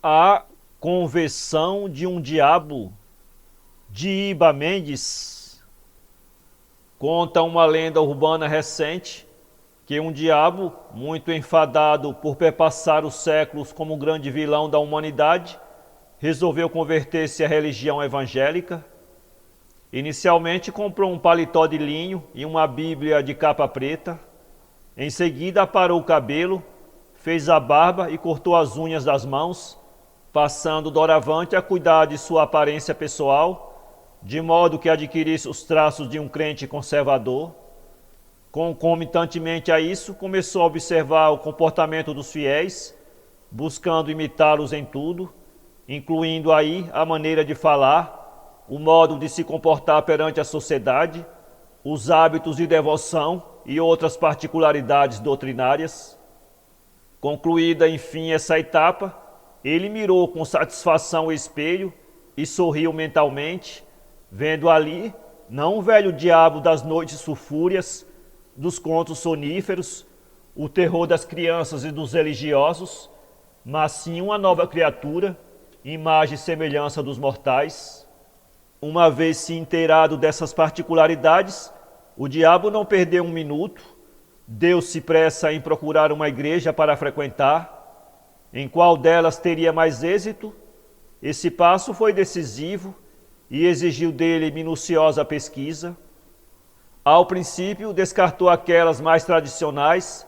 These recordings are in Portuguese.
A conversão de um diabo, de Iba Mendes. Conta uma lenda urbana recente que um diabo, muito enfadado por perpassar os séculos como grande vilão da humanidade, resolveu converter-se à religião evangélica. Inicialmente comprou um paletó de linho e uma Bíblia de capa preta. Em seguida aparou o cabelo, fez a barba e cortou as unhas das mãos, passando doravante a cuidar de sua aparência pessoal, de modo que adquirisse os traços de um crente conservador. Concomitantemente a isso, começou a observar o comportamento dos fiéis, buscando imitá-los em tudo, incluindo aí a maneira de falar, o modo de se comportar perante a sociedade, os hábitos de devoção e outras particularidades doutrinárias. Concluída, enfim, essa etapa, ele mirou com satisfação o espelho e sorriu mentalmente, vendo ali não o velho diabo das noites sulfúrias, dos contos soníferos, o terror das crianças e dos religiosos, mas sim uma nova criatura, imagem e semelhança dos mortais. Uma vez se inteirado dessas particularidades, o diabo não perdeu um minuto, deu-se pressa em procurar uma igreja para frequentar. Em qual delas teria mais êxito? Esse passo foi decisivo e exigiu dele minuciosa pesquisa. Ao princípio, descartou aquelas mais tradicionais,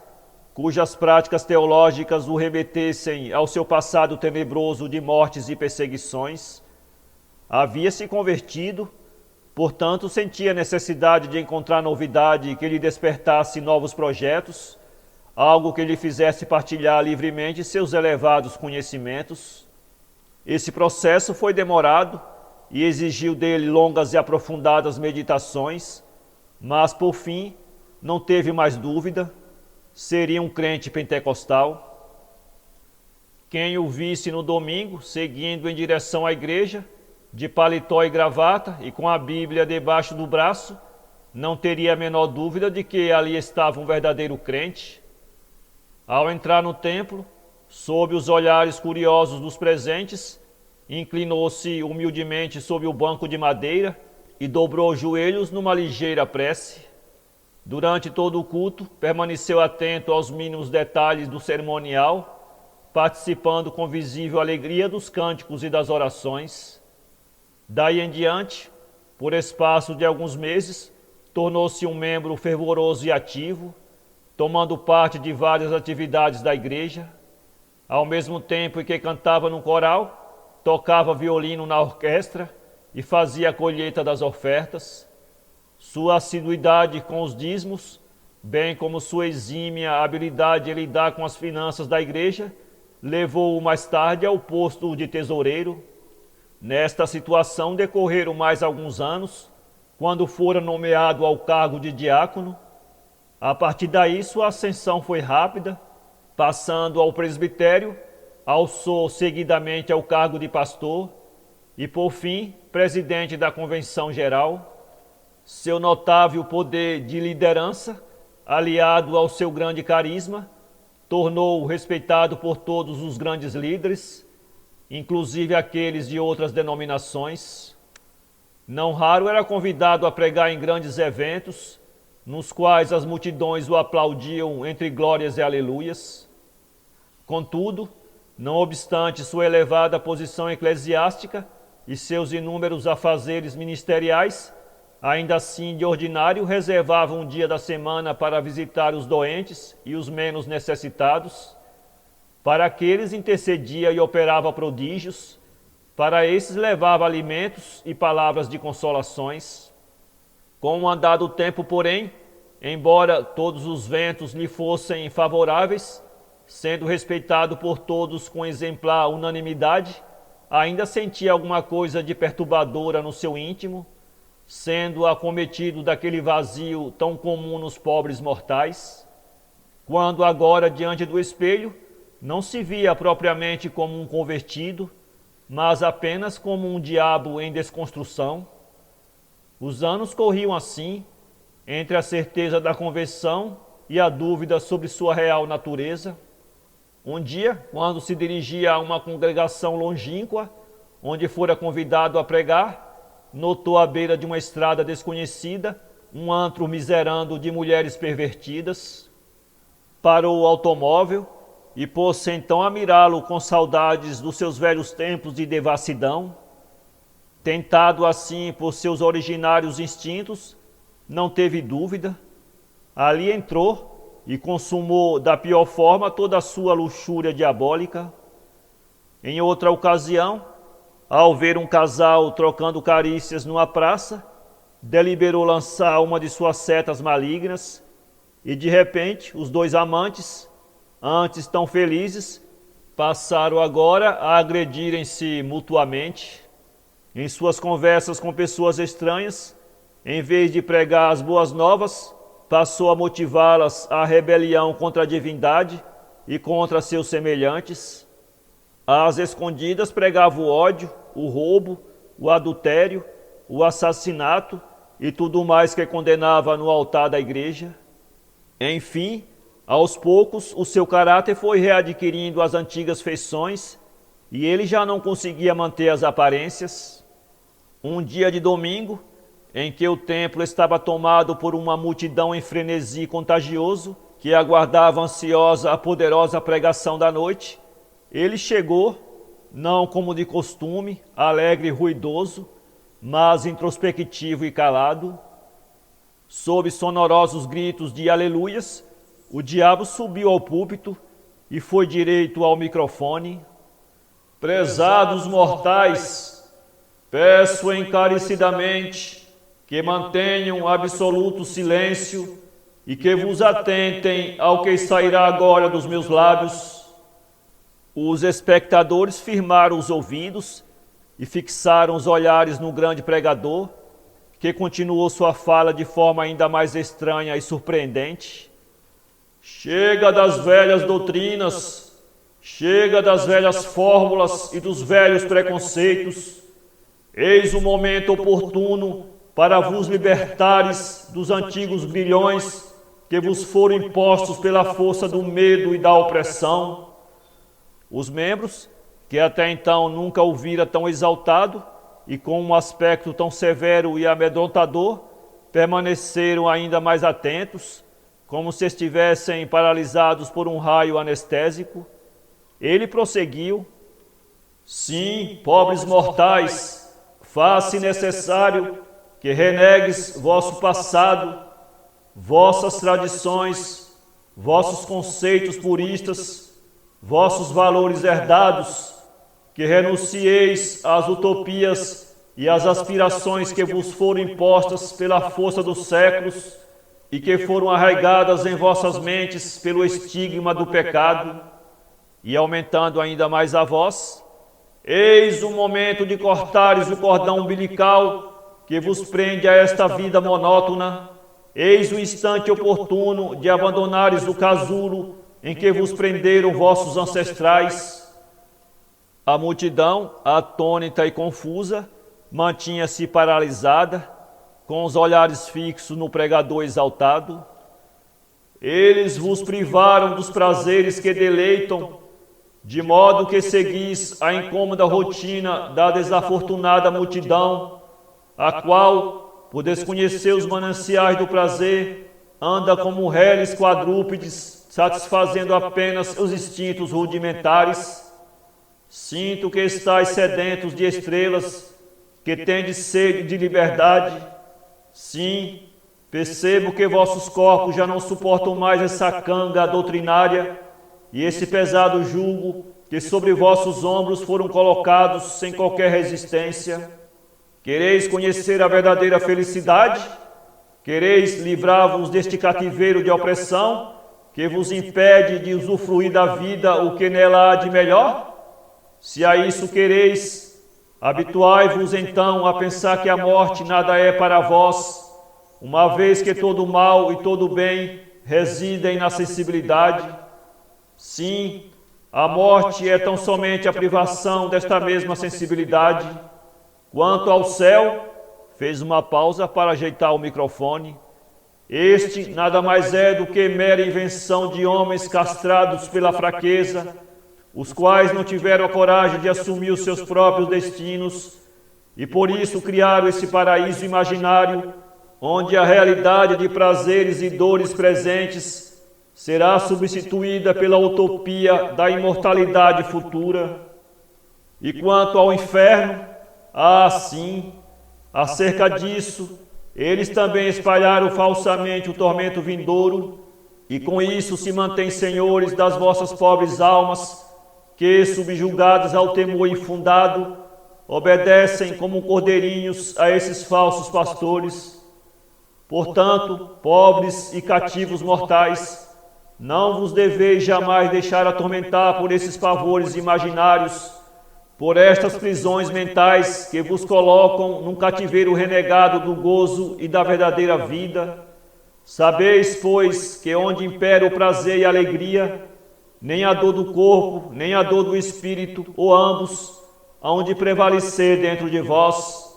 cujas práticas teológicas o remetessem ao seu passado tenebroso de mortes e perseguições. Havia se convertido, portanto, sentia necessidade de encontrar novidade que lhe despertasse novos projetos, algo que lhe fizesse partilhar livremente seus elevados conhecimentos. Esse processo foi demorado e exigiu dele longas e aprofundadas meditações, mas, por fim, não teve mais dúvida, seria um crente pentecostal. Quem o visse no domingo, seguindo em direção à igreja, de paletó e gravata e com a Bíblia debaixo do braço, não teria a menor dúvida de que ali estava um verdadeiro crente. Ao entrar no templo, sob os olhares curiosos dos presentes, inclinou-se humildemente sobre o banco de madeira e dobrou os joelhos numa ligeira prece. Durante todo o culto, permaneceu atento aos mínimos detalhes do cerimonial, participando com visível alegria dos cânticos e das orações. Daí em diante, por espaço de alguns meses, tornou-se um membro fervoroso e ativo, tomando parte de várias atividades da igreja. Ao mesmo tempo em que cantava no coral, tocava violino na orquestra e fazia a colheita das ofertas. Sua assiduidade com os dízimos, bem como sua exímia habilidade em lidar com as finanças da igreja, levou-o mais tarde ao posto de tesoureiro. Nesta situação decorreram mais alguns anos, quando fora nomeado ao cargo de diácono. A partir daí sua ascensão foi rápida, passando ao presbitério, alçou seguidamente ao cargo de pastor e, por fim, presidente da Convenção Geral. Seu notável poder de liderança, aliado ao seu grande carisma, tornou-o respeitado por todos os grandes líderes, inclusive aqueles de outras denominações. Não raro era convidado a pregar em grandes eventos, nos quais as multidões o aplaudiam entre glórias e aleluias. Contudo, não obstante sua elevada posição eclesiástica e seus inúmeros afazeres ministeriais, ainda assim, de ordinário, reservava um dia da semana para visitar os doentes e os menos necessitados. Para aqueles intercedia e operava prodígios, para esses levava alimentos e palavras de consolações. Com o andar do tempo, porém, embora todos os ventos lhe fossem favoráveis, sendo respeitado por todos com exemplar unanimidade, ainda sentia alguma coisa de perturbadora no seu íntimo, sendo acometido daquele vazio tão comum nos pobres mortais. Quando agora, diante do espelho, não se via propriamente como um convertido, mas apenas como um diabo em desconstrução. Os anos corriam assim, entre a certeza da conversão e a dúvida sobre sua real natureza. Um dia, quando se dirigia a uma congregação longínqua, onde fora convidado a pregar, notou à beira de uma estrada desconhecida um antro miserando de mulheres pervertidas. Parou o automóvel e pôs-se então a mirá-lo com saudades dos seus velhos tempos de devassidão. Tentado assim por seus originários instintos, não teve dúvida. Ali entrou e consumou da pior forma toda a sua luxúria diabólica. Em outra ocasião, ao ver um casal trocando carícias numa praça, deliberou lançar uma de suas setas malignas e, de repente, os dois amantes, antes tão felizes, passaram agora a agredirem-se mutuamente. Em suas conversas com pessoas estranhas, em vez de pregar as boas novas, passou a motivá-las à rebelião contra a divindade e contra seus semelhantes. Às escondidas pregava o ódio, o roubo, o adultério, o assassinato e tudo mais que condenava no altar da igreja. Enfim, aos poucos, o seu caráter foi readquirindo as antigas feições e ele já não conseguia manter as aparências. Um dia de domingo, em que o templo estava tomado por uma multidão em frenesi contagioso, que aguardava ansiosa a poderosa pregação da noite, ele chegou, não como de costume, alegre e ruidoso, mas introspectivo e calado. Sob sonorosos gritos de aleluias, o diabo subiu ao púlpito e foi direito ao microfone. Prezados mortais, peço encarecidamente que mantenham absoluto silêncio e que vos atentem ao que sairá agora dos meus lábios. Os espectadores firmaram os ouvidos e fixaram os olhares no grande pregador, que continuou sua fala de forma ainda mais estranha e surpreendente. Chega das velhas doutrinas, chega das velhas fórmulas e dos velhos preconceitos. Eis o momento oportuno para vos libertares dos antigos grilhões que vos foram impostos pela força do medo e da opressão. Os membros, que até então nunca o vira tão exaltado e com um aspecto tão severo e amedrontador, permaneceram ainda mais atentos, como se estivessem paralisados por um raio anestésico. Ele prosseguiu: sim, pobres mortais, faz-se necessário que renegues vosso passado, vossas tradições, vossos conceitos puristas, vossos valores herdados, que renuncieis às utopias e às aspirações que vos foram impostas pela força dos séculos e que foram arraigadas em vossas mentes pelo estigma do pecado. E aumentando ainda mais a voz: eis o momento de cortares o cordão umbilical que vos prende a esta vida monótona. Eis o instante oportuno de abandonares o casulo em que vos prenderam vossos ancestrais. A multidão, atônita e confusa, mantinha-se paralisada, com os olhares fixos no pregador exaltado. Eles vos privaram dos prazeres que deleitam, de modo que seguis a incômoda rotina da desafortunada multidão, a qual, por desconhecer os mananciais do prazer, anda como reles quadrúpedes, satisfazendo apenas os instintos rudimentares. Sinto que estáis sedentos de estrelas, que tendes sede de liberdade. Sim, percebo que vossos corpos já não suportam mais essa canga doutrinária e esse pesado jugo que sobre vossos ombros foram colocados sem qualquer resistência. Quereis conhecer a verdadeira felicidade? Quereis livrar-vos deste cativeiro de opressão que vos impede de usufruir da vida o que nela há de melhor? Se a isso quereis, habituai-vos então a pensar que a morte nada é para vós, uma vez que todo mal e todo bem residem na sensibilidade. Sim, a morte é tão somente a privação desta mesma sensibilidade. Quanto ao céu, fez uma pausa para ajeitar o microfone. Este nada mais é do que mera invenção de homens castrados pela fraqueza, os quais não tiveram a coragem de assumir os seus próprios destinos e por isso criaram esse paraíso imaginário, onde a realidade de prazeres e dores presentes será substituída pela utopia da imortalidade futura. E quanto ao inferno, sim, acerca disso, eles também espalharam falsamente o tormento vindouro, e com isso se mantêm senhores das vossas pobres almas, que, subjugadas ao temor infundado, obedecem como cordeirinhos a esses falsos pastores. Portanto, pobres e cativos mortais, não vos deveis jamais deixar atormentar por esses pavores imaginários, por estas prisões mentais que vos colocam num cativeiro renegado do gozo e da verdadeira vida. Sabeis, pois, que onde impera o prazer e a alegria, nem a dor do corpo, nem a dor do espírito, ou ambos, hão de prevalecer dentro de vós.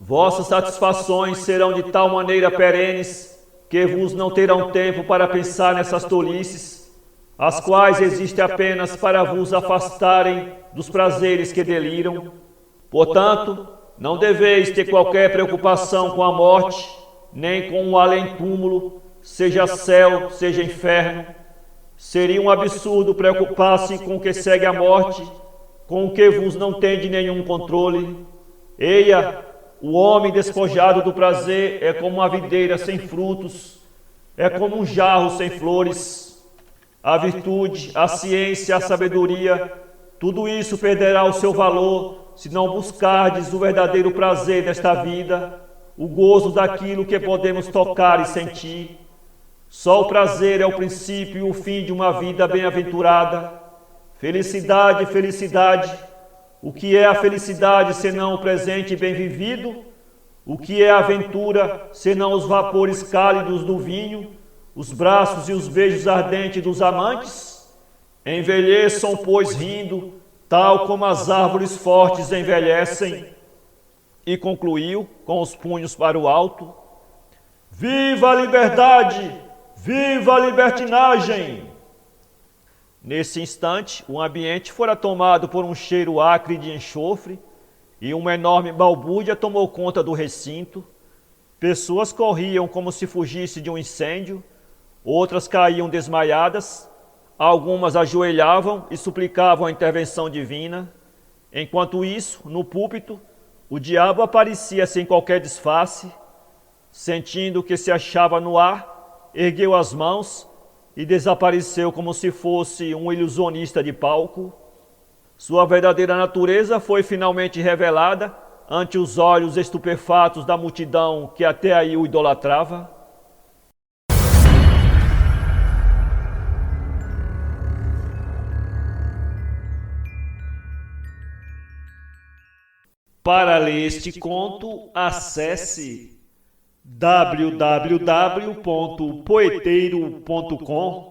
Vossas satisfações serão de tal maneira perenes que vos não terão tempo para pensar nessas tolices, as quais existem apenas para vos afastarem dos prazeres que deliram. Portanto, não deveis ter qualquer preocupação com a morte, nem com o além-túmulo, seja céu, seja inferno. Seria um absurdo preocupar-se com o que segue a morte, com o que vos não tem de nenhum controle. Eia, o homem despojado do prazer é como uma videira sem frutos, é como um jarro sem flores. A virtude, a ciência, a sabedoria, tudo isso perderá o seu valor se não buscardes o verdadeiro prazer desta vida, o gozo daquilo que podemos tocar e sentir. Só o prazer é o princípio e o fim de uma vida bem-aventurada. Felicidade, felicidade. O que é a felicidade senão o presente bem vivido? O que é a aventura senão os vapores cálidos do vinho, os braços e os beijos ardentes dos amantes? Envelheçam, pois, rindo, tal como as árvores fortes envelhecem. E concluiu com os punhos para o alto: viva a liberdade! Viva a libertinagem! Nesse instante, o ambiente fora tomado por um cheiro acre de enxofre e uma enorme balbúrdia tomou conta do recinto. Pessoas corriam como se fugisse de um incêndio, outras caíam desmaiadas, algumas ajoelhavam e suplicavam a intervenção divina. Enquanto isso, no púlpito, o diabo aparecia sem qualquer disfarce. Sentindo que se achava no ar, ergueu as mãos e desapareceu como se fosse um ilusionista de palco. Sua verdadeira natureza foi finalmente revelada ante os olhos estupefatos da multidão que até aí o idolatrava. Para ler este conto, acesse www.poeteiro.com